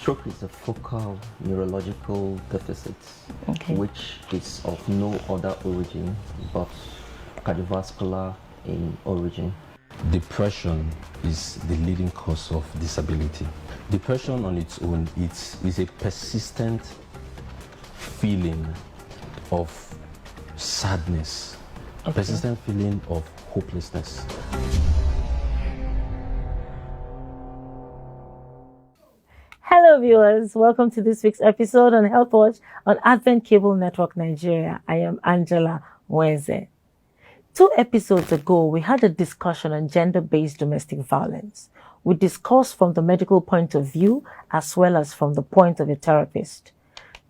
Stroke is a focal neurological deficit, which is of no other origin but cardiovascular in origin. Depression is the leading cause of disability. Depression on its own is a persistent feeling of sadness, a persistent feeling of hopelessness. Hello viewers, welcome to this week's episode on Health Watch on Advent Cable Network Nigeria. I am Angela Mweze. 2 episodes ago, we had a discussion on gender-based domestic violence. We discussed from the medical point of view as well as from the point of a therapist.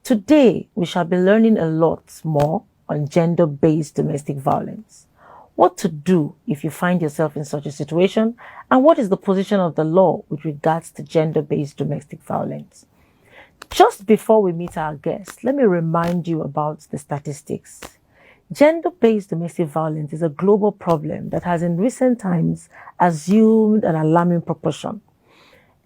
Today, we shall be learning a lot more on gender-based domestic violence. What to do if you find yourself in such a situation, and what is the position of the law with regards to gender-based domestic violence. Just before we meet our guest, let me remind you about the statistics. Gender-based domestic violence is a global problem that has in recent times assumed an alarming proportion.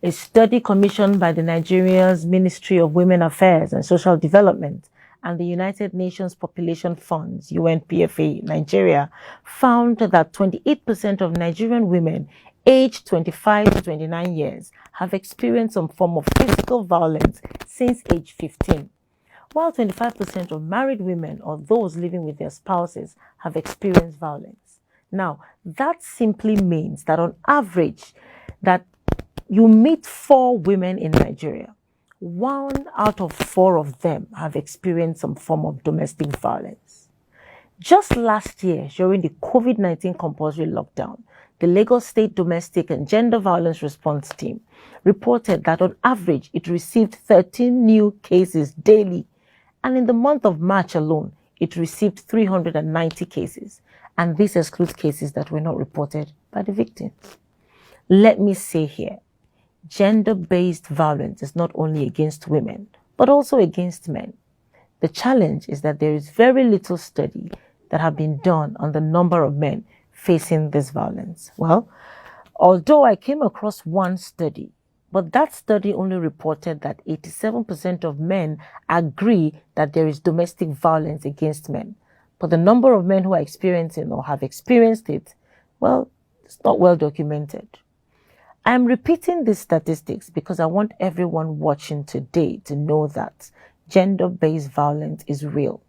A study commissioned by the Nigeria's Ministry of Women Affairs and Social Development and the United Nations Population Funds, UNPFA, Nigeria, found that 28% of Nigerian women aged 25 to 29 years have experienced some form of physical violence since age 15, while 25% of married women or those living with their spouses have experienced violence. Now, that simply means that on average, that you meet 4 women in Nigeria. 1 out of 4 of them have experienced some form of domestic violence. Just last year, during the COVID-19 compulsory lockdown, the Lagos State Domestic and Gender Violence Response Team reported that on average, it received 13 new cases daily. And in the month of March alone, it received 390 cases. And this excludes cases that were not reported by the victims. Let me say here, gender-based violence is not only against women, but also against men. The challenge is that there is very little study that have been done on the number of men facing this violence. Well, although I came across one study, but that study only reported that 87% of men agree that there is domestic violence against men. But the number of men who are experiencing or have experienced it, well, it's not well documented. I'm repeating these statistics because I want everyone watching today to know that gender-based violence is real.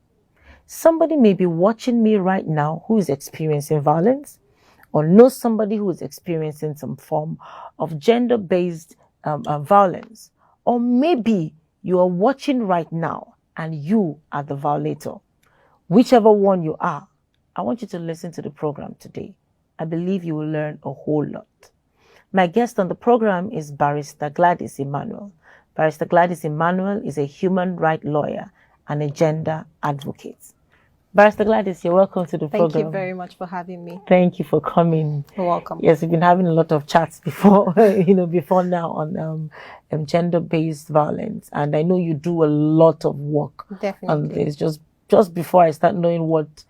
Somebody may be watching me right now who is experiencing violence, or knows somebody who is experiencing some form of gender-based violence. Or maybe you are watching right now and you are the violator. Whichever one you are, I want you to listen to the program today. I believe you will learn a whole lot. My guest on the program is Barrister Gladys Emmanuel. Barrister Gladys Emmanuel is a human rights lawyer and a gender advocate. Barrister Gladys, you're welcome to the program. Thank you very much for having me. Thank you for coming. You're welcome. Yes, we've been having a lot of chats before, before now on gender-based violence. And I know you do a lot of work on this. Just before I start knowing what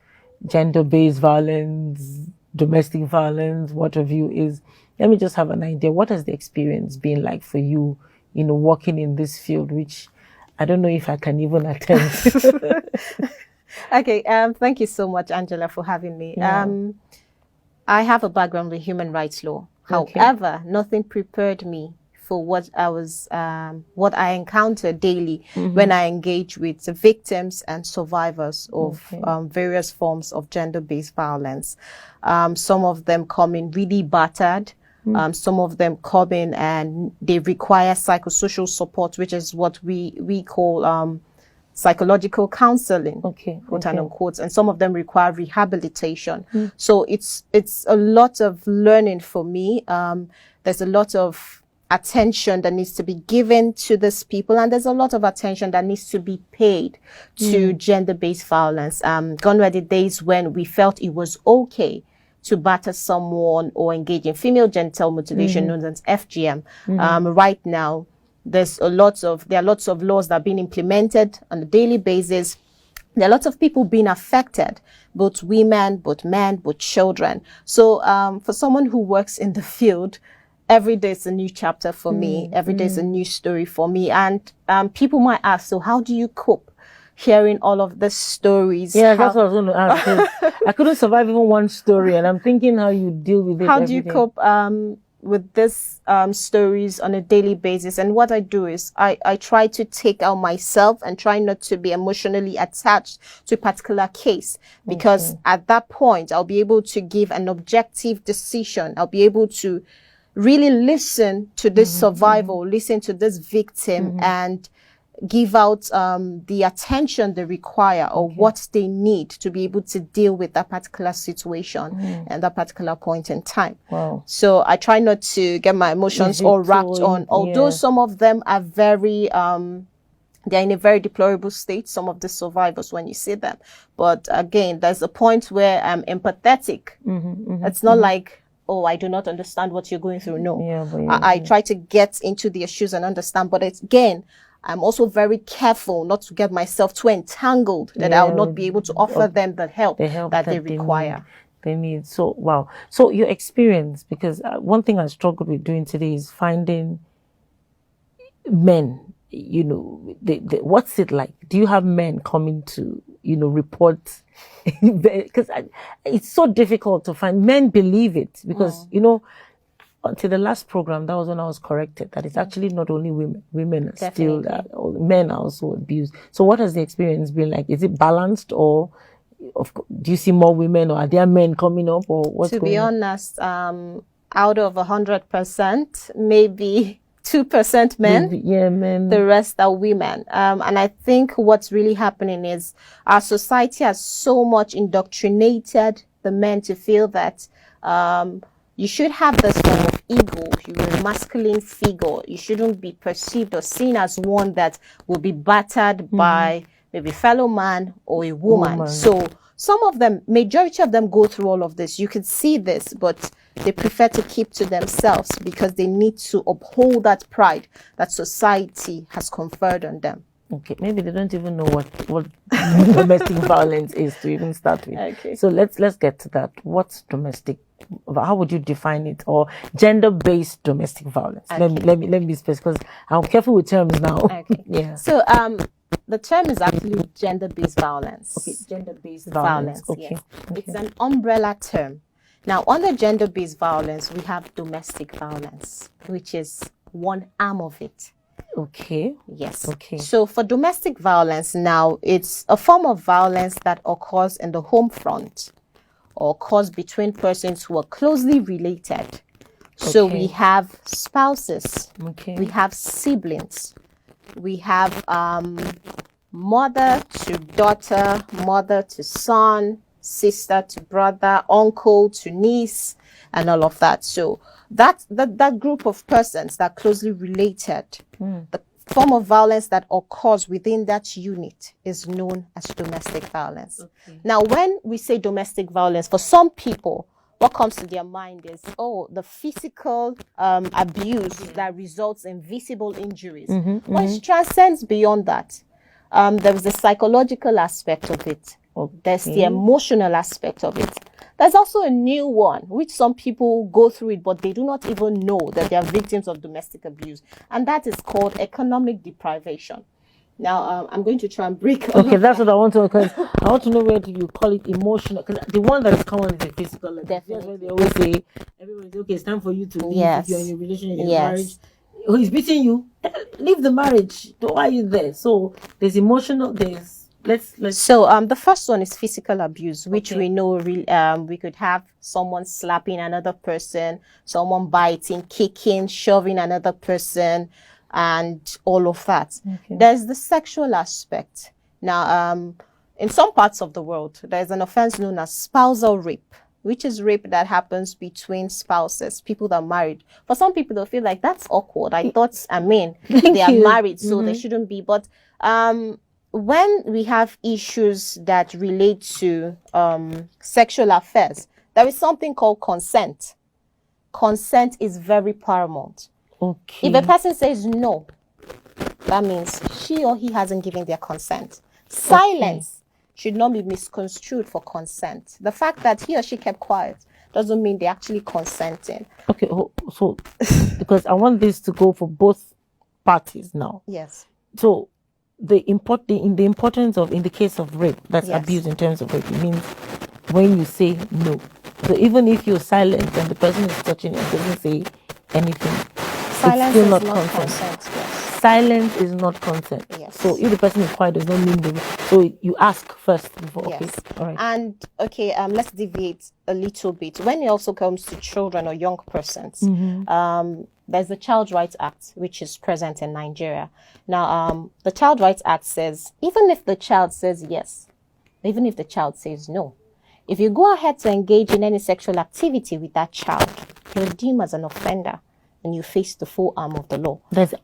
gender-based violence, domestic violence, what have you is, let me just have an idea. What has the experience been like for you, working in this field, which I don't know if I can even attempt. Okay, thank you so much, Angela, for having me. Yeah. I have a background in human rights law. Okay. However, nothing prepared me for what I encounter daily when I engage with the victims and survivors of various forms of gender-based violence. Some of them come in really battered. Some of them come in and they require psychosocial support, which is what we call psychological counseling, quote unquote, and some of them require rehabilitation. So it's a lot of learning for me. There's a lot of attention that needs to be given to these people, and there's a lot of attention that needs to be paid to gender-based violence. Gone were the days when we felt it was okay to batter someone or engage in female genital mutilation, known as FGM. Right now, there are lots of laws that are being implemented on a daily basis. There are lots of people being affected, both women, both men, both children. So for someone who works in the field, every day is a new chapter for me. Every day is a new story for me. And people might ask, so how do you cope hearing all of the stories? Yeah, that's what I was going to ask. 'Cause I couldn't survive even one story, and I'm thinking how you deal with it. How do you cope with these stories on a daily basis? And what I do is I try to take out myself and try not to be emotionally attached to a particular case, because at that point I'll be able to give an objective decision. I'll be able to really listen to this survivor, listen to this victim, and give out the attention they require or what they need to be able to deal with that particular situation and that particular point in time. Wow. So I try not to get my emotions all wrapped on, although some of them are very, they're in a very deplorable state, some of the survivors when you see them. But again, there's a point where I'm empathetic. It's not like, oh, I do not understand what you're going through. No, I try to get into their shoes and understand. But it's, again, I'm also very careful not to get myself too entangled that I will not be able to offer them the help that they require. They need. So, wow. So your experience, because one thing I struggled with doing today is finding men, you know, what's it like? Do you have men coming to, you know, report? Because it's so difficult to find. Men believe it because, you know, until the last program, that was when I was corrected, that it's actually not only women. Women are still, men are also abused. So what has the experience been like? Is it balanced, or do you see more women, or are there men coming up, or what's going on? To be honest, out of 100%, maybe 2% men. Yeah, men. The rest are women. And I think what's really happening is our society has so much indoctrinated the men to feel that you should have this form of ego. You're a masculine figure. You shouldn't be perceived or seen as one that will be battered by maybe fellow man or a woman. So some of them, majority of them go through all of this. You could see this, but they prefer to keep to themselves because they need to uphold that pride that society has conferred on them. Okay, maybe they don't even know what domestic violence is to even start with. Okay. So let's get to that. What's domestic? How would you define it? Or gender-based domestic violence? Okay. Let me be specific, because I'm careful with terms now. Okay. Yeah. So the term is actually gender-based violence. Okay. Gender-based violence. Okay. Yes. Okay. It's an umbrella term. Now, under gender-based violence, we have domestic violence, which is one arm of it. Okay. Yes. Okay. So for domestic violence now, it's a form of violence that occurs in the home front or occurs between persons who are closely related. So we have spouses. Okay. We have siblings. We have mother to daughter, mother to son, sister to brother, uncle to niece, and all of that. So that group of persons that are closely related, the form of violence that occurs within that unit is known as domestic violence. Okay. Now, when we say domestic violence, for some people, what comes to their mind is, the physical abuse that results in visible injuries. But it transcends beyond that. There is the psychological aspect of it. Okay. There's the emotional aspect of it. There's also a new one, which some people go through it, but they do not even know that they are victims of domestic abuse. And that is called economic deprivation. Now, I'm going to try and break. Okay, that's what I want to know, because I want to know where do you call it emotional. Because the one that is common is the physical. Like, that's why they always say, everybody's okay, it's time for you to leave if you're in a relationship, in a marriage. Oh, he's beating you. Leave the marriage. Why are you there? So there's emotional, there's let's So the first one is physical abuse, which we know we could have someone slapping another person, someone biting, kicking, shoving another person, and all of that. There's the sexual aspect. Now, in some parts of the world, there's an offense known as spousal rape, which is rape that happens between spouses, people that are married. For some people, they'll feel like that's awkward. I thought, they are married, so they shouldn't be. But when we have issues that relate to sexual affairs, there is something called consent. Consent is very paramount. Okay. If a person says no, that means she or he hasn't given their consent. Silence should not be misconstrued for consent. The fact that he or she kept quiet doesn't mean they're actually consenting. Okay, so because I want this to go for both parties now. Yes. So the importance of, in the case of rape, that's Yes. abuse in terms of rape, it means when you say no. So even if you're silent and the person is touching and doesn't say anything, Silence it's still is not not consent. consent. Yes. Silence is not consent. Yes. So if the person is quiet, does not mean so you ask first before. Yes. Okay, all right. And okay, let's deviate a little bit. When it also comes to children or young persons, there's the Child Rights Act, which is present in Nigeria. Now, the Child Rights Act says, even if the child says yes, even if the child says no, if you go ahead to engage in any sexual activity with that child, you're deemed as an offender and you face the full arm of the law. There's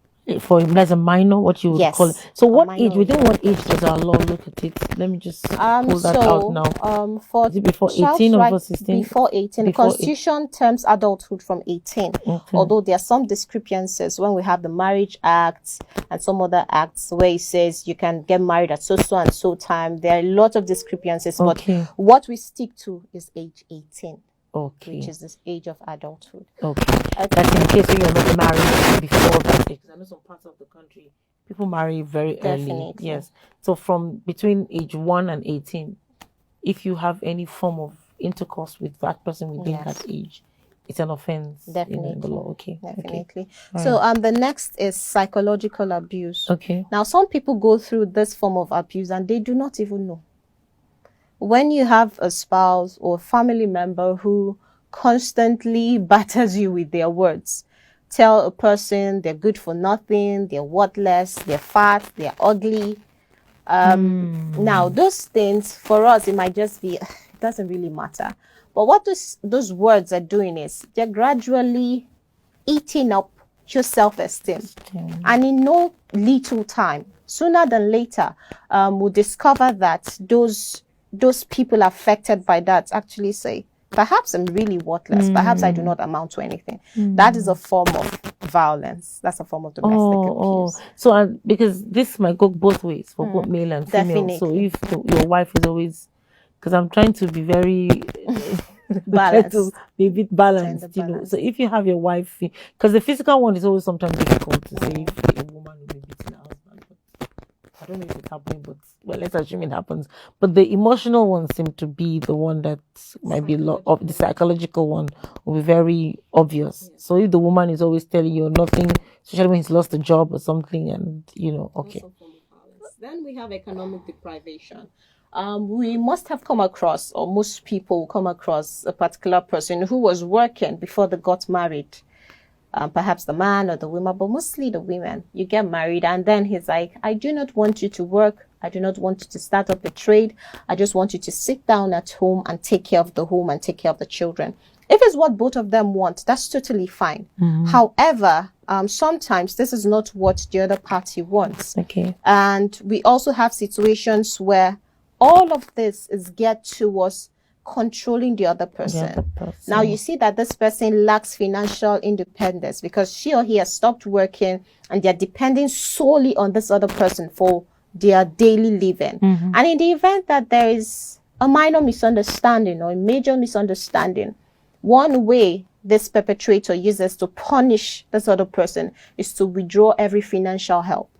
a minor, what you would Yes, call it. So what minor age, within what age does our law look at it? Let me just pull that out now. For Is it before child 18 or rights, before 16? Before 18. The Before Constitution terms adulthood from 18. Although there are some discrepancies when we have the Marriage Act and some other acts where it says you can get married at so and so time. There are a lot of discrepancies, Okay. but what we stick to is age 18. Okay. Which is this age of adulthood. Okay. That's in case when you're not married before that age. I know some parts of the country people marry very Definitely. early. Yes. So from between age 1 and 18, if you have any form of intercourse with that person within that age, it's an offense. Definitely. In the law. Okay. Definitely. Okay. So the next is psychological abuse. Okay. Now some people go through this form of abuse and they do not even know. When you have a spouse or family member who constantly batters you with their words, tell a person they're good for nothing, they're worthless, they're fat, they're ugly. Now, those things, for us, it might just be, it doesn't really matter. But what those words are doing is they're gradually eating up your self-esteem. And in no little time, sooner than later, we'll discover that those people affected by that actually say, perhaps I'm really worthless. Perhaps I do not amount to anything. That is a form of violence. That's a form of domestic abuse. So because this might go both ways for both male and female. Definitely. So if your wife is always, because I'm trying to be very Balanced. to be a bit balanced, you know. So if you have your wife, because the physical one is always sometimes difficult to say if a woman will be beating her husband. But I don't know if it's happening, but well, let's assume it happens. But the emotional one seems to be the one that might be of the psychological one will be very obvious. So if the woman is always telling you nothing, especially when he's lost a job or something, and you know, okay. Then we have economic deprivation. We must have come across, or most people come across, a particular person who was working before they got married. Perhaps the man or the woman, but mostly the women. You get married and then he's like, I do not want you to work. I do not want you to start up a trade. I just want you to sit down at home and take care of the home and take care of the children. If it's what both of them want, that's totally fine. However, sometimes this is not what the other party wants. Okay. And we also have situations where all of this is geared towards controlling the other person. Now you see that this person lacks financial independence because she or he has stopped working and they're depending solely on this other person for their daily living. And in the event that there is a minor misunderstanding or a major misunderstanding, one way this perpetrator uses to punish this other person is to withdraw every financial help.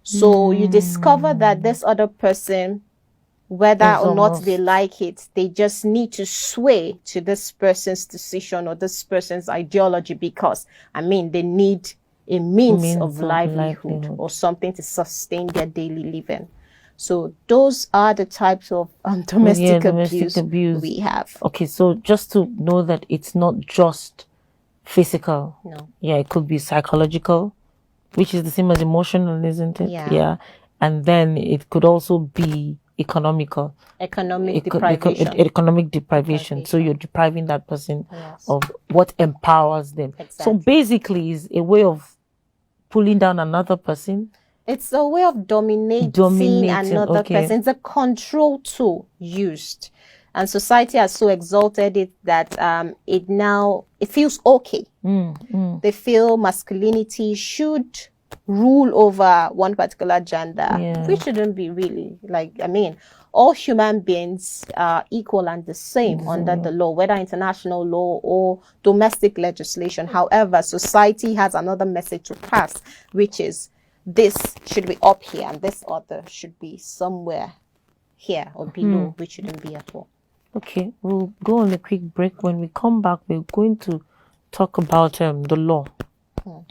So you discover that this other person, whether or not they like it, they just need to sway to this person's decision or this person's ideology because, I mean, they need a means of livelihood or something to sustain their daily living. So those are the types of domestic abuse we have. Okay, so just to know that it's not just physical. No. Yeah, it could be psychological, which is the same as emotional, isn't it? Yeah. And then it could also be economical. Economic deprivation. Economic deprivation. So you're depriving that person of what empowers them. Exactly. So basically it's a way of pulling down another person. It's a way of dominating another person. It's a control tool used. And society has so exalted it that it feels okay. They feel masculinity should rule over one particular gender, which shouldn't be really. Like, I mean, all human beings are equal and the same under the law, whether international law or domestic legislation. However, society has another message to pass, which is this should be up here and this other should be somewhere here or below, which shouldn't be at all. Okay, we'll go on a quick break. When we come back, we're going to talk about the law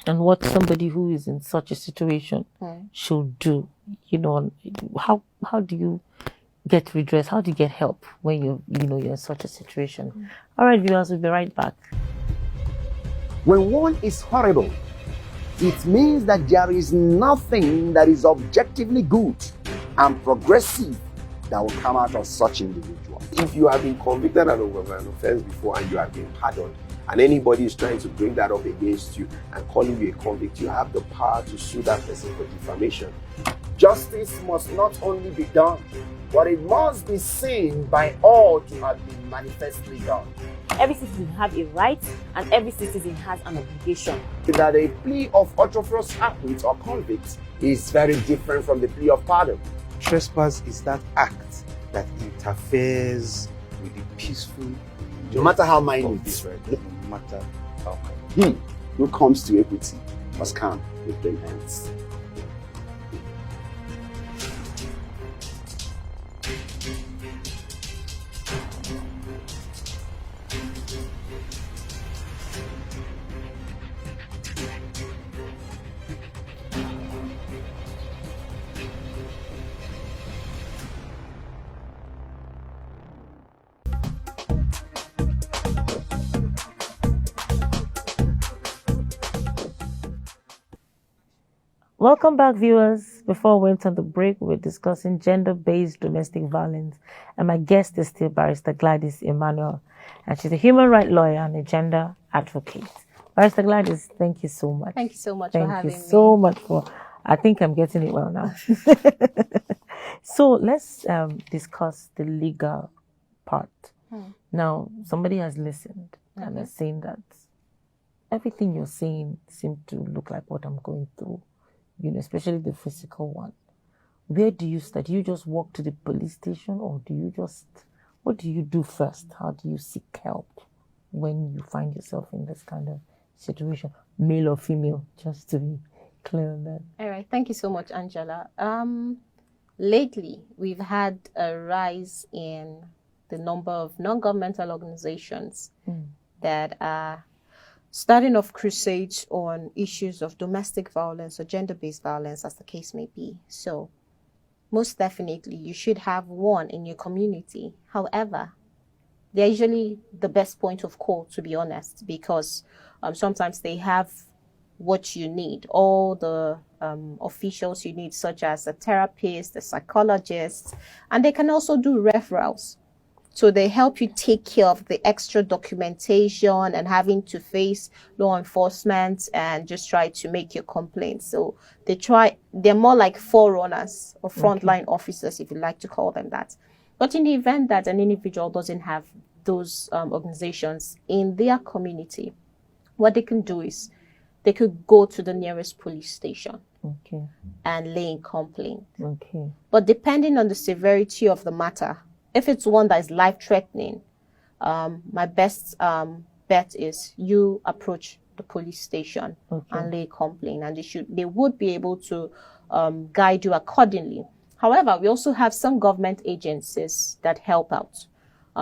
and what somebody who is in such a situation should do. You know, how do you get redress? How do you get help when you're in such a situation? All right, viewers, we'll be right back. When one is horrible, it means that there is nothing that is objectively good and progressive that will come out of such individual. If you have been convicted of an offense before and you have been pardoned, and anybody is trying to bring that up against you and calling you a convict, you have the power to sue that person for defamation. Justice must not only be done, but it must be seen by all to have been manifestly done. Every citizen has a right and every citizen has an obligation. That a plea of ultra-virus acquit or convict is very different from the plea of pardon. Trespass is that act that interferes with the peaceful, no matter how minute, no matter how minute. Who comes to equity must come with clean hands. Welcome back, viewers. Before we went on the break, we were discussing gender-based domestic violence, and my guest is still Barrister Gladys Emmanuel, and she's a human rights lawyer and a gender advocate. Barrister Gladys, thank you so much. Thank you so much for having me. Thank you so much for. I think I'm getting it well now. So let's discuss the legal part. Now, somebody has listened and has saying that everything you're saying seems to look like what I'm going through. Especially the physical one. Where do you start? Do you just walk to the police station, or what do you do first? How do you seek help when you find yourself in this kind of situation, male or female, just to be clear on that? All right, thank you so much, Angela. Lately, we've had a rise in the number of non-governmental organizations that are starting off crusades on issues of domestic violence or gender-based violence, as the case may be. So, most definitely, you should have one in your community. However, they're usually the best point of call, to be honest, because sometimes they have what you need, all the officials you need, such as a therapist, a psychologist, and they can also do referrals. So they help you take care of the extra documentation and having to face law enforcement and just try to make your complaint. So they're more like forerunners or frontline officers, if you like to call them that. But in the event that an individual doesn't have those organizations in their community, what they can do is they could go to the nearest police station and lay in complaint. But depending on the severity of the matter, if it's one that is life-threatening, my best bet is you approach the police station and lay a complaint, and they would be able to guide you accordingly. However, we also have some government agencies that help out.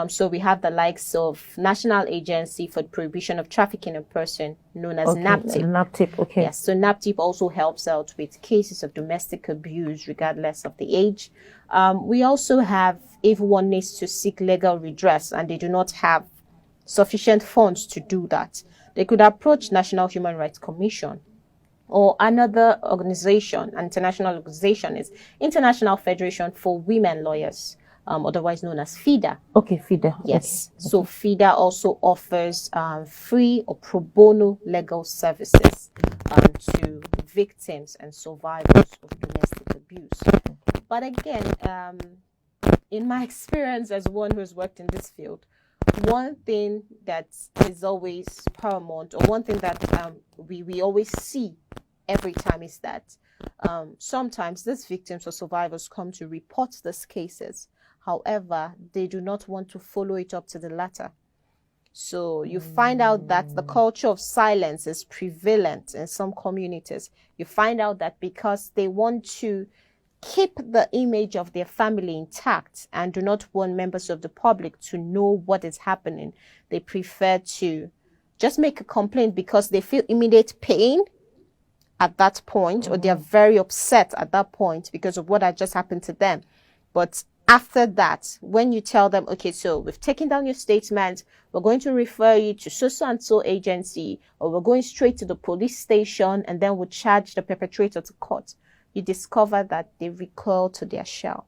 So we have the likes of National Agency for the Prohibition of Trafficking in Person, known as NAPTIP. NAPTIP, Yes, so NAPTIP also helps out with cases of domestic abuse, regardless of the age. We also have, if one needs to seek legal redress and they do not have sufficient funds to do that, they could approach National Human Rights Commission. Or another organization, international organization, is International Federation for Women Lawyers, otherwise known as FIDA. FIDA. Yes. So FIDA also offers free or pro bono legal services to victims and survivors of domestic abuse. But again, in my experience as one who's worked in this field, one thing that is always paramount, or one thing that we always see every time, is that sometimes these victims or survivors come to report these cases. However, they do not want to follow it up to the latter. So you find out that the culture of silence is prevalent in some communities. You find out that because they want to keep the image of their family intact and do not want members of the public to know what is happening, they prefer to just make a complaint because they feel immediate pain at that point, or they are very upset at that point because of what had just happened to them. But after that, when you tell them, okay, so we've taken down your statement, we're going to refer you to so and so agency, or we're going straight to the police station, and then we'll charge the perpetrator to court, you discover that they recoil to their shell.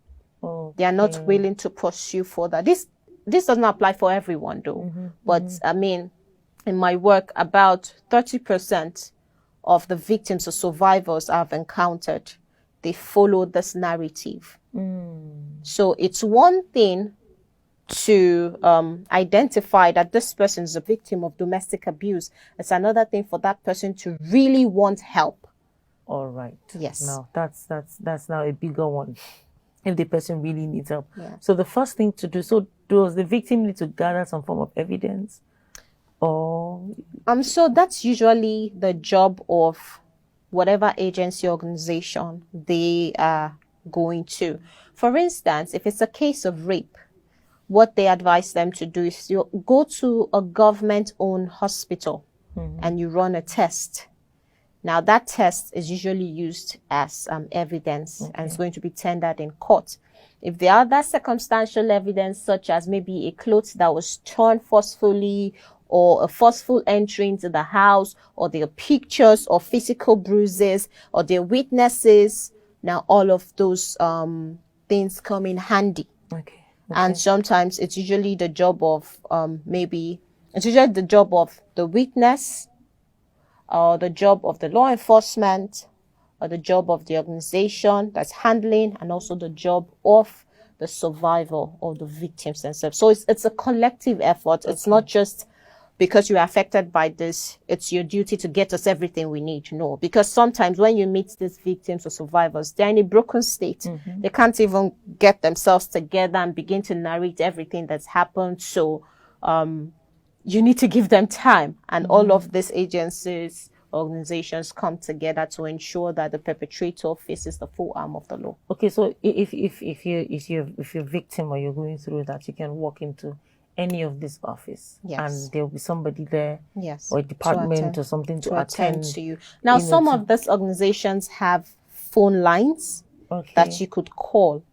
They are not willing to pursue further. This doesn't apply for everyone though. But I mean, in my work, about 30% of the victims or survivors I've encountered, they follow this narrative. So it's one thing to identify that this person is a victim of domestic abuse. It's another thing for that person to really want help. All right. Yes. Now that's now a bigger one. If the person really needs help. Yeah. So the first thing to do, so does the victim need to gather some form of evidence? Or so that's usually the job of whatever agency organization they are going to. For instance, if it's a case of rape, what they advise them to do is you go to a government-owned hospital and you run a test. Now, that test is usually used as evidence and it's going to be tendered in court. If there are other circumstantial evidence, such as maybe a cloth that was torn forcefully, or a forceful entry into the house, or there are pictures or physical bruises, or there are witnesses, now all of those things come in handy. okay. And sometimes it's usually the job of it's usually the job of the witness, or the job of the law enforcement, or the job of the organization that's handling, and also the job of the survivor or the victims themselves. So it's a collective effort. It's not just because you're affected by this, it's your duty to get us everything we need. No, because sometimes when you meet these victims or survivors, they're in a broken state. They can't even get themselves together and begin to narrate everything that's happened. So you need to give them time. And all of these agencies, organizations come together to ensure that the perpetrator faces the full arm of the law. Okay, so if you're a victim or you're going through that, you can walk into any of this office, and there'll be somebody there, or a department or something to attend to you. Now, some of these organizations have phone lines that you could call.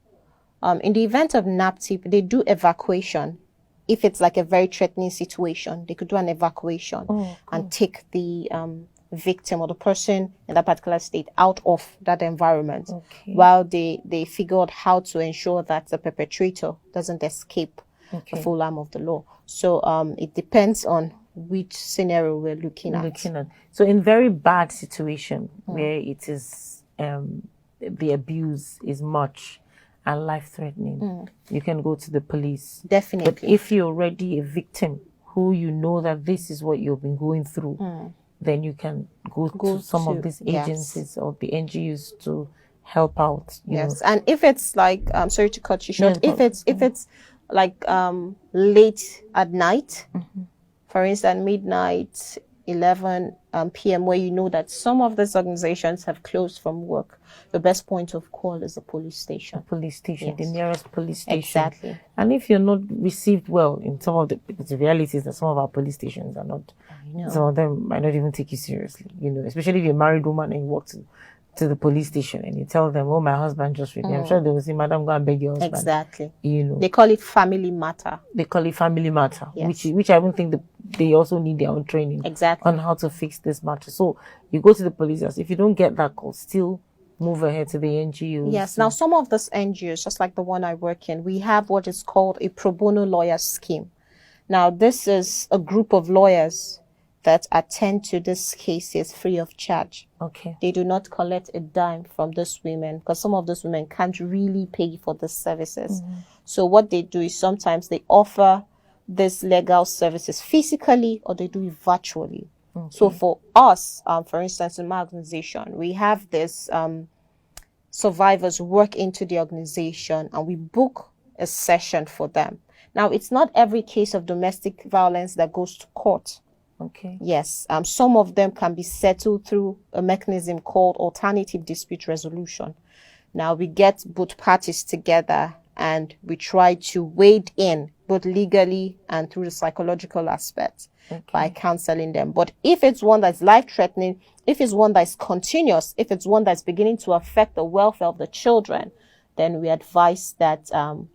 In the event of NAPTIP, they do evacuation. If it's like a very threatening situation, they could do an evacuation and take the victim or the person in that particular state out of that environment, while they figure out how to ensure that the perpetrator doesn't escape the full arm of the law. So it depends on which scenario we're looking at. So in very bad situation where it is the abuse is much and life-threatening, you can go to the police. Definitely. But if you're already a victim who you know that this is what you've been going through, then you can go to some of these agencies or the NGOs to help out. You know. And if it's like, I'm sorry to cut you short, if it's like late at night, for instance, midnight, 11 p.m., where you know that some of these organizations have closed from work, the best point of call is the police station. The nearest police station. Exactly. And if you're not received well in some of the reality is that some of our police stations are not, some of them might not even take you seriously, you know, especially if you're a married woman and you walk to the police station and you tell them, oh, my husband just raped me. I'm sure they will say, madam, go and beg your husband. Exactly. You know. They call it family matter. Which I don't think they also need their own training on how to fix this matter. So you go to the police house. If you don't get that call, still move ahead to the NGOs. Yes. Now, some of these NGOs, just like the one I work in, we have what is called a pro bono lawyer scheme. Now, this is a group of lawyers that attend to these cases free of charge. Okay. They do not collect a dime from these women because some of those women can't really pay for the services. So what they do is sometimes they offer these legal services physically or they do it virtually. So for us, for instance, in my organization, we have this survivors work into the organization and we book a session for them. Now, it's not every case of domestic violence that goes to court. Okay. Yes, some of them can be settled through a mechanism called alternative dispute resolution. Now, we get both parties together and we try to wade in both legally and through the psychological aspect by counseling them. But if it's one that's life-threatening, if it's one that's continuous, if it's one that's beginning to affect the welfare of the children, then we advise that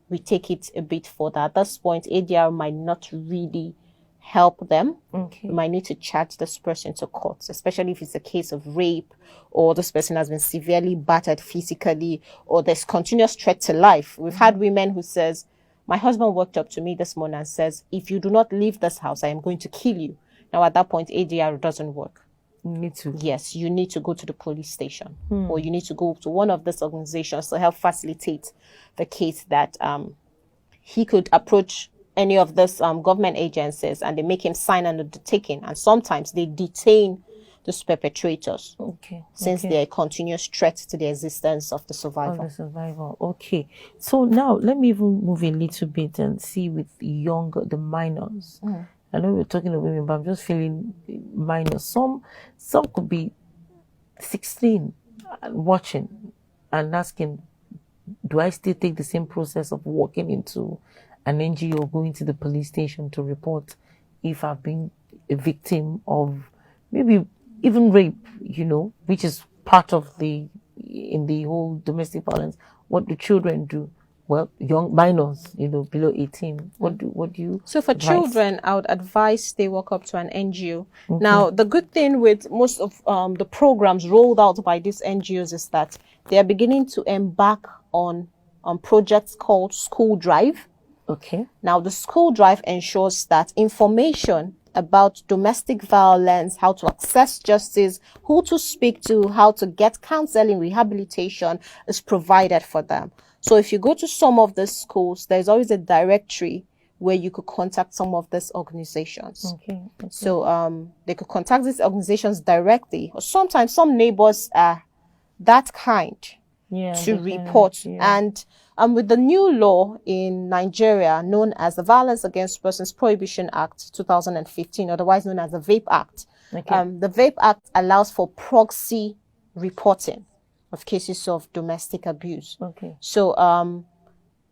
we take it a bit further. At this point, ADR might not really help them. Okay. You might need to charge this person to court, especially if it's a case of rape, or this person has been severely battered physically, or there's continuous threat to life. We've had women who says, my husband walked up to me this morning and says, if you do not leave this house, I am going to kill you. Now, at that point, ADR doesn't work. You need to. Yes, you need to go to the police station, or you need to go to one of these organizations to help facilitate the case that he could approach any of these government agencies and they make him sign an undertaking. And sometimes they detain those perpetrators since they're a continuous threat to the existence of the survivor. Okay. So now let me even move a little bit and see with the minors. I know we're talking of women, but I'm just feeling minors. Some could be 16 watching and asking, do I still take the same process of walking into an NGO, going to the police station to report if I've been a victim of maybe even rape, which is part of in the whole domestic violence? What do children do? Well, young minors, below 18. What do you So for advise? children, I would advise they walk up to an NGO. Now, the good thing with most of the programs rolled out by these NGOs is that they are beginning to embark on projects called School Drive. Okay. Now, the School Drive ensures that information about domestic violence, how to access justice, who to speak to, how to get counseling, rehabilitation is provided for them. So if you go to some of the schools, there's always a directory where you could contact some of these organizations. Okay. So they could contact these organizations directly, or sometimes some neighbors are that kind to report. And with the new law in Nigeria known as the Violence Against Persons Prohibition Act 2015, otherwise known as the VAPE Act, the VAPE Act allows for proxy reporting of cases of domestic abuse. So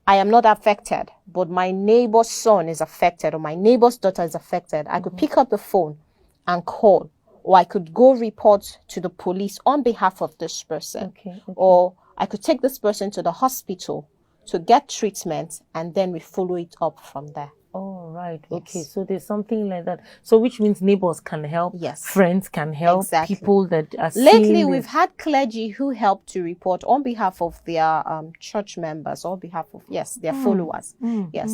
I am not affected, but my neighbor's son is affected or my neighbor's daughter is affected. I could pick up the phone and call, or I could go report to the police on behalf of this person, or I could take this person to the hospital to get treatment, and then we follow it up from there. Oh, right. Okay. So there's something like that. So which means neighbors can help. Yes. Friends can help. Exactly. People that are Lately, we've had clergy who help to report on behalf of their church members, on behalf of, their followers.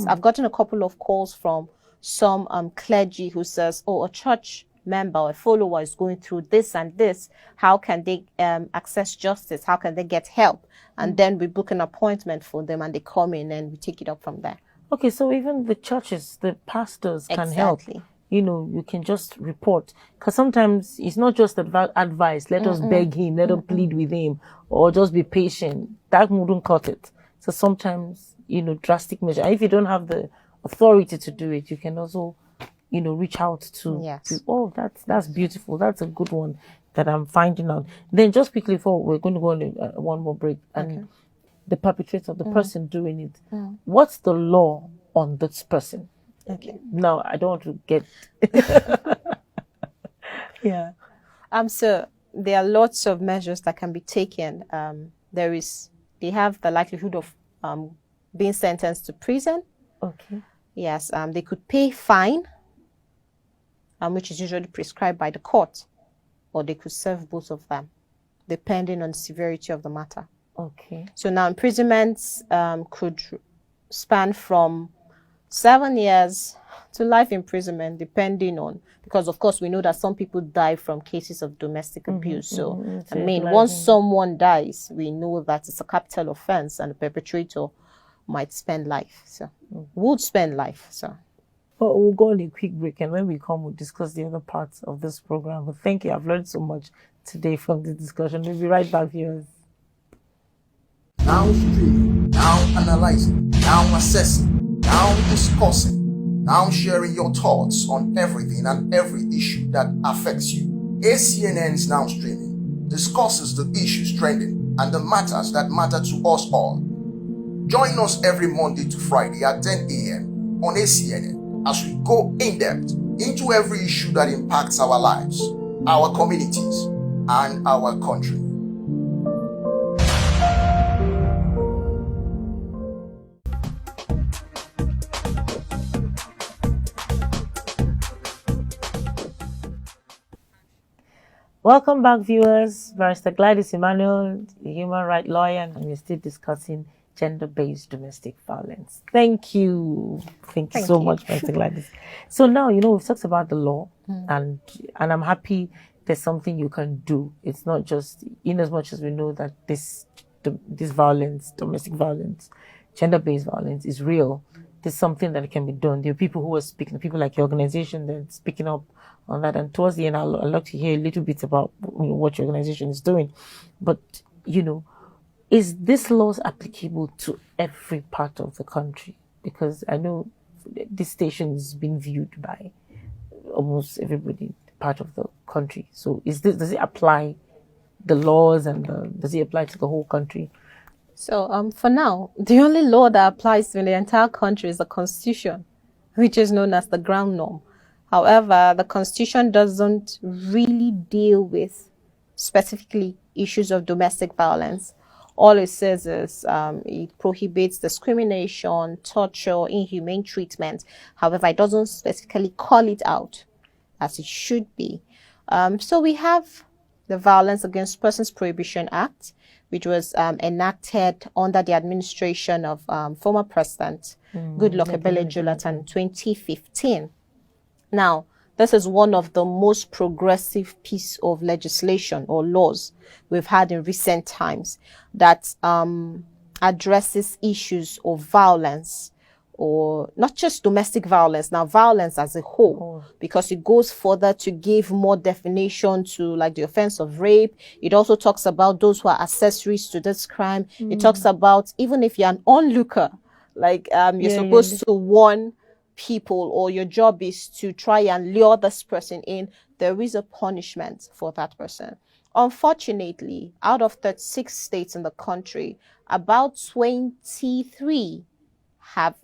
I've gotten a couple of calls from some clergy who says, a church member or a follower is going through this and this. How can they access justice? How can they get help? And then we book an appointment for them and they come in and we take it up from there. Okay, so even the churches, the pastors can help. You can just report. Because sometimes it's not just advice. Let us beg him, let us plead with him, or just be patient. That wouldn't cut it. So sometimes, drastic measure. And if you don't have the authority to do it, you can also, reach out to. Oh, that's beautiful. That's a good one that I'm finding out. Then just quickly, before we're going to go on one more break. And the perpetrator, the person doing it. What's the law on this person? Now, I don't want to get... So there are lots of measures that can be taken. They have the likelihood of being sentenced to prison. Yes, they could pay fine, which is usually prescribed by the court, or they could serve both of them, depending on the severity of the matter. So now imprisonments could span from 7 years to life imprisonment, depending on, because of course we know that some people die from cases of domestic abuse. So once someone dies, we know that it's a capital offense and the perpetrator might spend life. So would spend life. So we'll go on a quick break, and when we come, we'll discuss the other parts of this program. But thank you. I've learned so much today from this discussion. We'll be right back, viewers. Now streaming, now analyzing. now assessing, now discussing, now sharing your thoughts on everything and every issue that affects you. ACNN's Now Streaming discusses the issues trending and the matters that matter to us all. Join us every Monday to Friday at 10 a.m. on ACNN as we go in depth into every issue that impacts our lives, our communities, and our country. Welcome back, viewers. Barrister Gladys Emmanuel, a human rights lawyer, and we're still discussing gender-based domestic violence. Thank you. Thank you so much, Barrister Gladys. So now, we've talked about the law, and I'm happy there's something you can do. It's not just, in as much as we know that this violence, domestic violence, gender-based violence is real, there's something that can be done. There are people who are speaking, people like your organization that are speaking up on that. And towards the end, I'd like to hear a little bit about what your organization is doing. But, is this law applicable to every part of the country? Because I know this station is being viewed by almost everybody part of the country. So does it apply the laws and does it apply to the whole country? So for now, the only law that applies to the entire country is the Constitution, which is known as the ground norm. However, the Constitution doesn't really deal with specifically issues of domestic violence. All it says is it prohibits discrimination, torture, inhumane treatment. However, it doesn't specifically call it out as it should be. So we have the Violence Against Persons Prohibition Act, which was enacted under the administration of former President Goodluck Ebele Jonathan in 2015. Now, this is one of the most progressive piece of legislation or laws we've had in recent times that addresses issues of violence, or not just domestic violence, now violence as a whole, because it goes further to give more definition to like the offense of rape. It also talks about those who are accessories to this crime. It talks about even if you're an onlooker, like you're supposed to warn people, or your job is to try and lure this person in, there is a punishment for that person. Unfortunately, out of 36 states in the country, about 23 have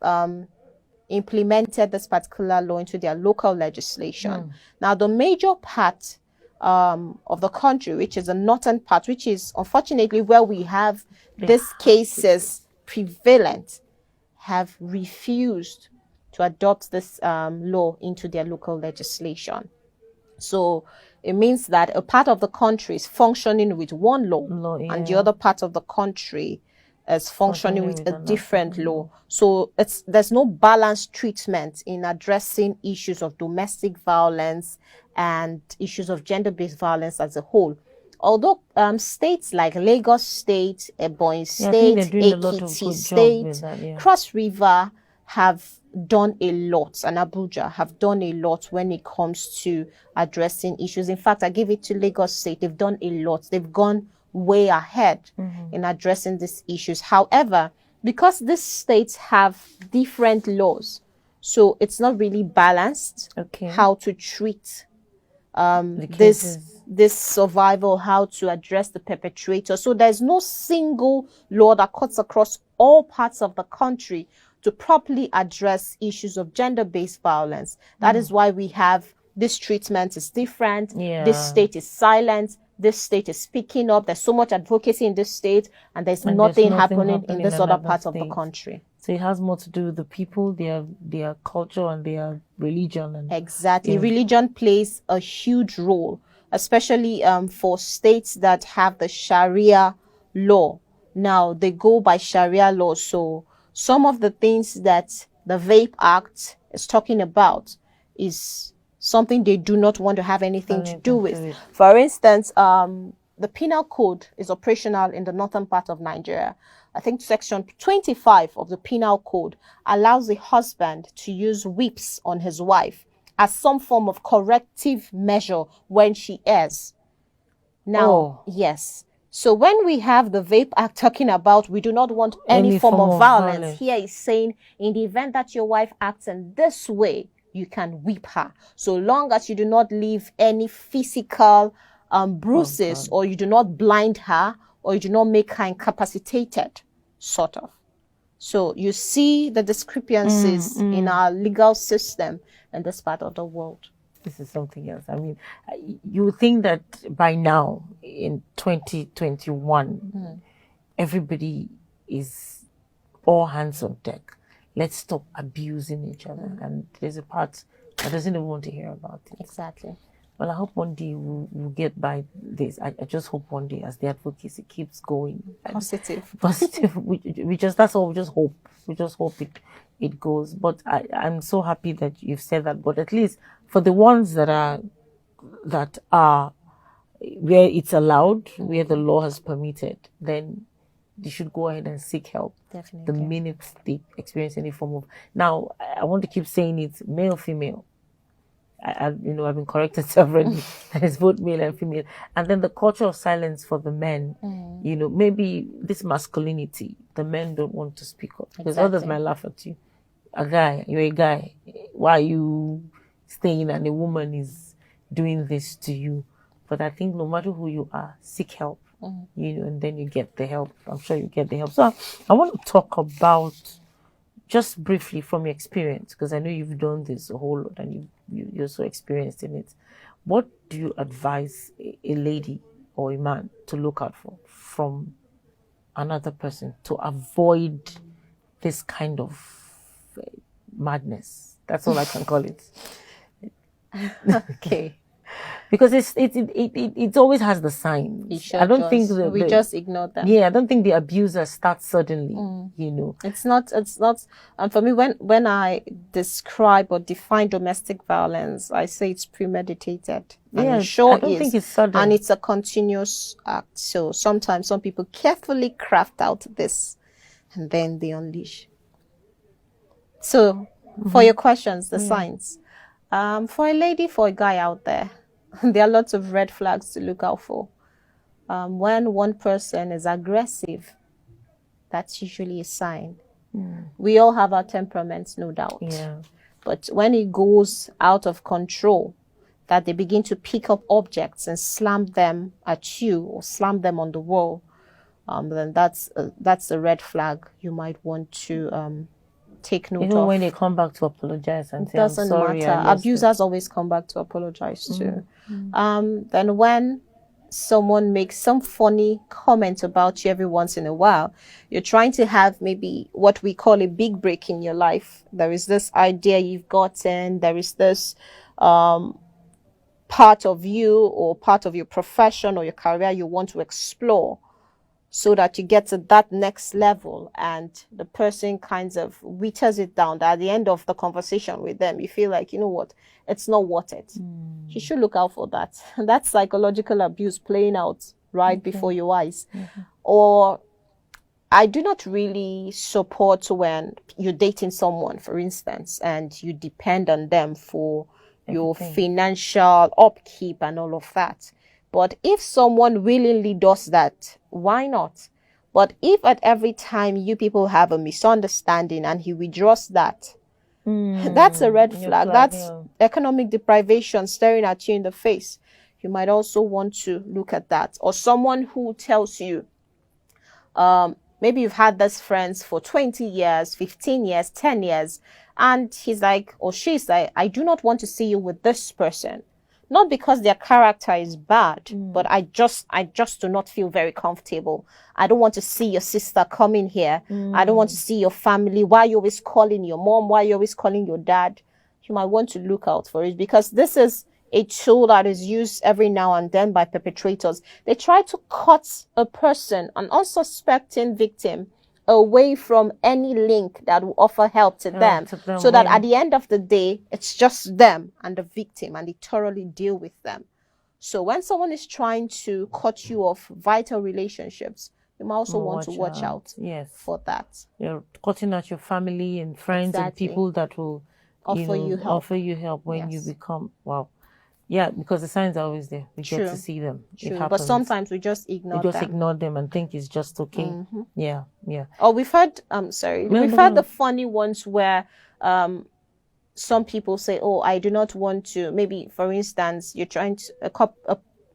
implemented this particular law into their local legislation. Now, the major part of the country, which is the northern part, which is unfortunately where we have these cases prevalent, have refused to adopt this law into their local legislation. So it means that a part of the country is functioning with one law, and the other part of the country is functioning with a different law. So there's no balanced treatment in addressing issues of domestic violence and issues of gender-based violence as a whole. Although states like Lagos State, Ebonyi State, Ekiti State, Cross River have done a lot, and Abuja have done a lot when it comes to addressing issues. In fact, I give it to Lagos State. They've done a lot. They've gone way ahead in addressing these issues. However, because these states have different laws, so it's not really balanced how to treat this survival, how to address the perpetrator. So there's no single law that cuts across all parts of the country to properly address issues of gender-based violence. That is why we have this treatment is different. This state is silent. This state is speaking up. There's so much advocacy in this state, and there's nothing happening in this other part of the country. So it has more to do with the people, their culture, and their religion. Exactly. Religion plays a huge role, especially for states that have the Sharia law. Now, they go by Sharia law. So some of the things that the Vape Act is talking about is something they do not want to have anything to do with. For instance, the penal code is operational in the northern part of Nigeria. I think section 25 of the penal code allows the husband to use whips on his wife as some form of corrective measure when she errs. Now, yes, So when we have the Vape Act talking about we do not want any form of violence, here is saying in the event that your wife acts in this way, you can whip her. So long as you do not leave any physical bruises, or you do not blind her, or you do not make her incapacitated, sort of. So you see the discrepancies in our legal system in this part of the world. This is something else. I mean, you would think that by now, in 2021, everybody is all hands on deck. Let's stop abusing each other. And there's a part that doesn't even want to hear about it. Exactly. Well, I hope one day we'll get by this. I just hope one day, as the advocacy keeps going. Positive. We just, that's all, we just hope. We just hope it goes. But I'm so happy that you've said that. But at least for the ones that are where it's allowed, where the law has permitted, then they should go ahead and seek help. Definitely. The minute they experience any form of. Now, I want to keep saying it, male, female. I've been corrected several that it's both male and female. And then the culture of silence for the men, maybe this masculinity, the men don't want to speak up. Because others might laugh at you. You're a guy. Why are you staying and a woman is doing this to you? But I think no matter who you are, seek help. And then you get the help. I'm sure you get the help. So I want to talk about, just briefly from your experience, because I know you've done this a whole lot and you're so experienced in it. What do you advise a lady or a man to look out for from another person to avoid this kind of madness? That's all I can call it. Okay. Because it always has the signs. Sure I don't think we just ignore them. Yeah, I don't think the abuser starts suddenly. It's not. And for me, when I describe or define domestic violence, I say it's premeditated. Yeah, and sure I don't think it's sudden. And it's a continuous act. So sometimes some people carefully craft out this, and then they unleash. So, for your questions, the signs. For a lady, for a guy out there, there are lots of red flags to look out for. When one person is aggressive, that's usually a sign. We all have our temperaments, no doubt. Yeah. But when it goes out of control, that they begin to pick up objects and slam them at you or slam them on the wall, then that's a red flag you might want to take note of. When they come back to apologize and say, doesn't I'm sorry, matter. Abusers always come back to apologize too. Then when someone makes some funny comment about you every once in a while, you're trying to have maybe what we call a big break in your life. There is this idea you've gotten, there is this part of you or part of your profession or your career you want to explore, so that you get to that next level, and the person kind of withers it down. That at the end of the conversation with them, you feel like, you know what, it's not worth it. You should look out for that. That's psychological abuse playing out right before your eyes. Or I do not really support when you're dating someone, for instance, and you depend on them for your financial upkeep and all of that. But if someone willingly does that, why not? But if at every time you people have a misunderstanding and he withdraws that, that's a red flag. That's economic deprivation staring at you in the face. You might also want to look at that. Or someone who tells you, maybe you've had this friends for 20 years, 15 years, 10 years, and he's like, or she's like, I do not want to see you with this person. Not because their character is bad, but I just do not feel very comfortable. I don't want to see your sister coming here. I don't want to see your family. Why are you always calling your mom? Why are you always calling your dad? You might want to look out for it, because this is a tool that is used every now and then by perpetrators. They try to cut a person, an unsuspecting victim, away from any link that will offer help to them, so that at the end of the day, it's just them and the victim, and they thoroughly deal with them. So when someone is trying to cut you off vital relationships, you might also want to watch out for that. You're cutting out your family and friends and people that will offer you help when you become, Yeah, because the signs are always there. We True. get to see them. It True. happens. But sometimes we just ignore them. Ignore them and think it's just okay. Yeah, yeah. Or we've heard, we've heard the funny ones where some people say, oh, I do not want to, maybe, for instance, you're trying to,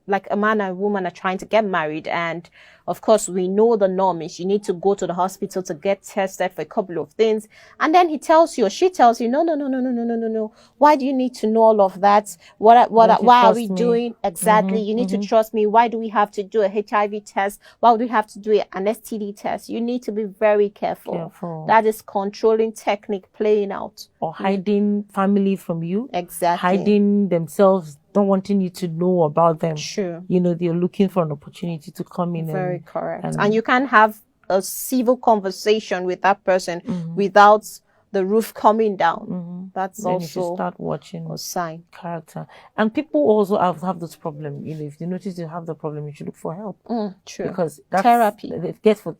like a man and a woman are trying to get married, and of course we know the norm is you need to go to the hospital to get tested for a couple of things, and then he tells you or she tells you, no, why do you need to know all of that? Why are we doing exactly? You need to trust me. Why do we have to do a HIV test? Why would we have to do an STD test? You need to be very careful. That is controlling technique playing out, or hiding family from you. Exactly. Hiding themselves, not wanting you to know about them. Sure. You know, they're looking for an opportunity to come in. Very correct. And you can't have a civil conversation with that person without the roof coming down. That's then also you should start watching a sign. Character. And people also have this problem. You know, if you notice you have the problem, you should look for help. True. Because that's therapy.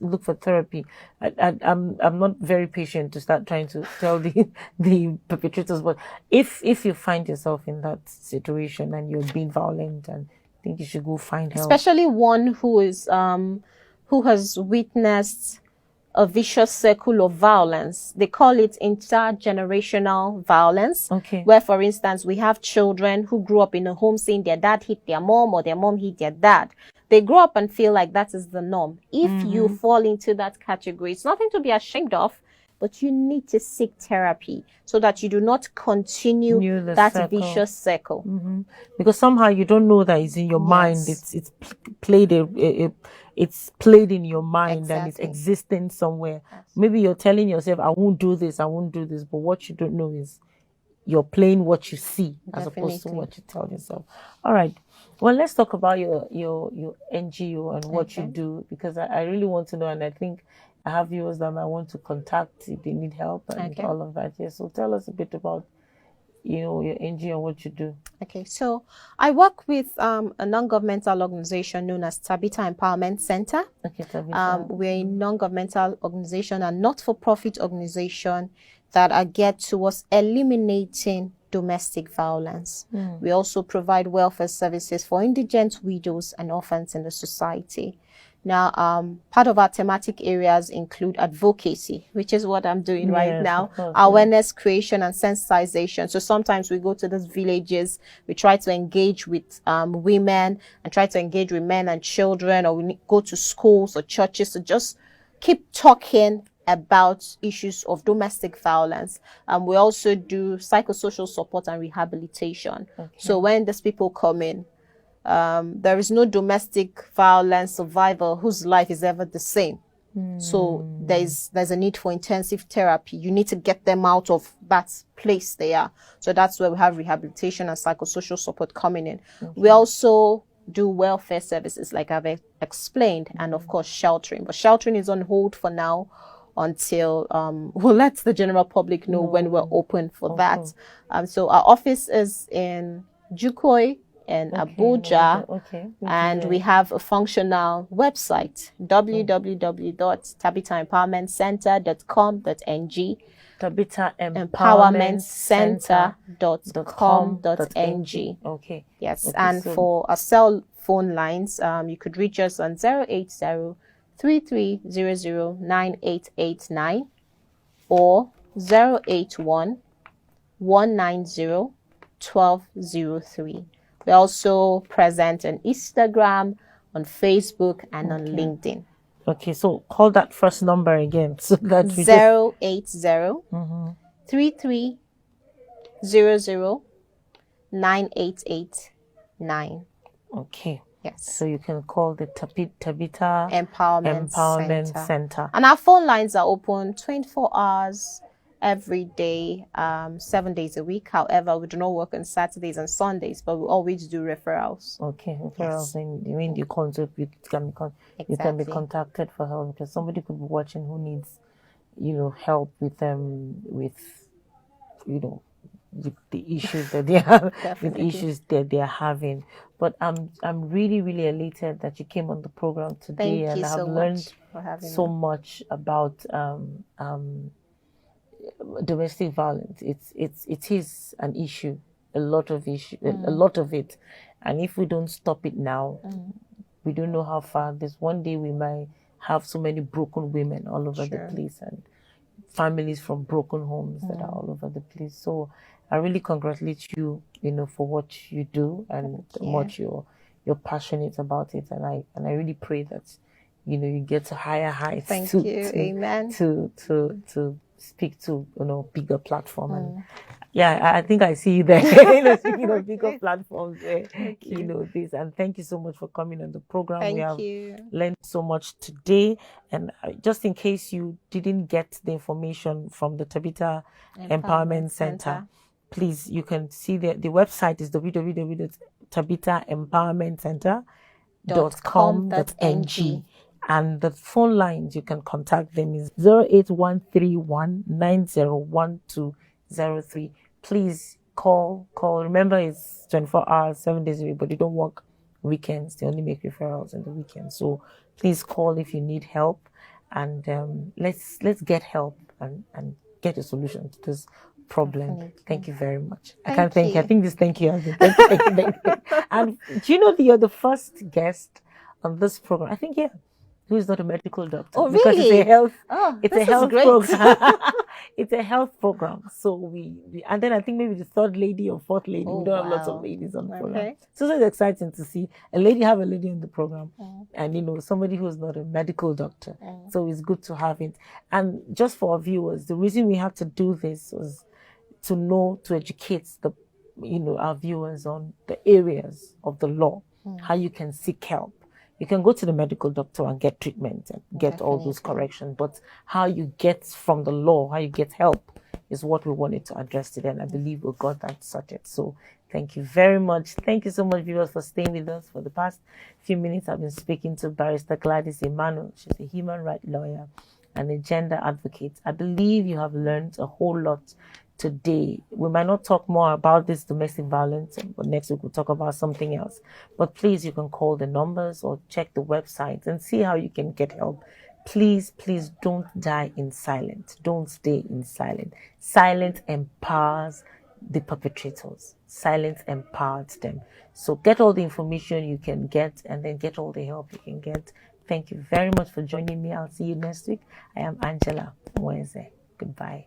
Look for therapy. I'm not very patient to start trying to tell the perpetrators, but if you find yourself in that situation and you're being violent, and I think you should go find help. Especially one who is who has witnessed a vicious circle of violence. They call it intergenerational violence. Okay. Where, for instance, we have children who grew up in a home saying their dad hit their mom or their mom hit their dad. They grow up and feel like that is the norm. If you fall into that category, it's nothing to be ashamed of, but you need to seek therapy so that you do not continue that vicious circle. Because somehow you don't know that it's in your mind. It's played it's played in your mind and it's existing somewhere. Maybe you're telling yourself, I won't do this, but what you don't know is you're playing what you see as opposed to what you tell yourself. All right. Well, let's talk about your NGO and what you do, because I really want to know, and I think I have viewers that might want to contact if they need help and all of that. Yeah. So tell us a bit about, your NGO and what you do. Okay, so I work with a non-governmental organization known as Tabitha Empowerment Center. Okay, Tabitha. We're a non-governmental organization and not-for-profit organization that are geared towards eliminating domestic violence. We also provide welfare services for indigent widows and orphans in the society. Now, part of our thematic areas include advocacy, which is what I'm doing right now, awareness creation and sensitization. So sometimes we go to these villages, we try to engage with women and try to engage with men and children, or we go to schools or churches to just keep talking about issues of domestic violence. We also do psychosocial support and rehabilitation. So when these people come in, there is no domestic violence survivor whose life is ever the same. So there's a need for intensive therapy. You need to get them out of that place they are. So that's where we have rehabilitation and psychosocial support coming in. We also do welfare services, like I've explained, and of course sheltering. But sheltering is on hold for now until we'll let the general public know when we're open for that. So our office is in Jukoi in Abuja, and we have a functional website, www.tabithaempowermentcenter.com.ng, tabithaempowermentcenter.com.ng. Okay. Yes, and for our cell phone lines, you could reach us on 080-3300-9889 or 081-190-1203. We're also present on Instagram, on Facebook, and on LinkedIn. Okay, so call that first number again. So that 080-3300-9889. Okay. Yes. So you can call the Tabitha Empowerment Center. And our phone lines are open 24 hours every day, 7 days a week. However, we do not work on Saturdays and Sundays, but we always do referrals. Okay, referrals. And when you contact, you can be contacted for help, because somebody could be watching who needs, help with with the issues that they have, with issues that they are having. But I'm really, really elated that you came on the program today. Thank and you I have so learned much much about domestic violence. It is an issue a lot of issue, a lot of it. And if we don't stop it now, we don't know how far this one day we might have so many broken women all over the place, and families from broken homes that are all over the place. So I really congratulate you, for what you do and what you're passionate about it. And I really pray that, you get to higher heights. Thank you. Amen. To speak to, bigger platform. And I think I see you there, speaking of bigger platforms where, this. And thank you so much for coming on the program. Thank we have you. learned so much today. And just in case you didn't get the information from the Tabitha Empowerment Center, please, you can see the website is www.tabithaempowermentcenter.com.ng. And the phone lines you can contact them is 08131901203. Please call. Remember, it's 24 hours, 7 days a week, but they don't work weekends. They only make referrals on the weekends. So please call if you need help, and let's get help and get a solution to this problem. Definitely. Thank you very much. I can't thank you. I think this thank you has been thank you. And do you know that you're the first guest on this program? I think, who is not a medical doctor. Oh, because really? It's a health program. It's a health program. So we and then I think maybe the third lady or fourth lady. We don't have lots of ladies on the program. So it's exciting to see a lady have a lady on the program, and somebody who's not a medical doctor. So it's good to have it. And just for our viewers, the reason we had to do this was to educate our viewers on the areas of the law, how you can seek help. You can go to the medical doctor and get treatment and get all those corrections, but how you get from the law, how you get help is what we wanted to address today, and I believe we got that sorted. So thank you very much. Thank you so much, viewers, for staying with us for the past few minutes. I've been speaking to Barrister Gladys Emmanuel. She's a human rights lawyer and a gender advocate. I believe you have learned a whole lot today. We might not talk more about this domestic violence, but next week we'll talk about something else. But please, you can call the numbers or check the website and see how you can get help. Please don't die in silence. Don't stay in silence. Silence empowers the perpetrators. Silence empowers them. So get all the information you can get, and then get all the help you can get. Thank you very much for joining me. I'll see you next week. I am Angela Mweze. Goodbye.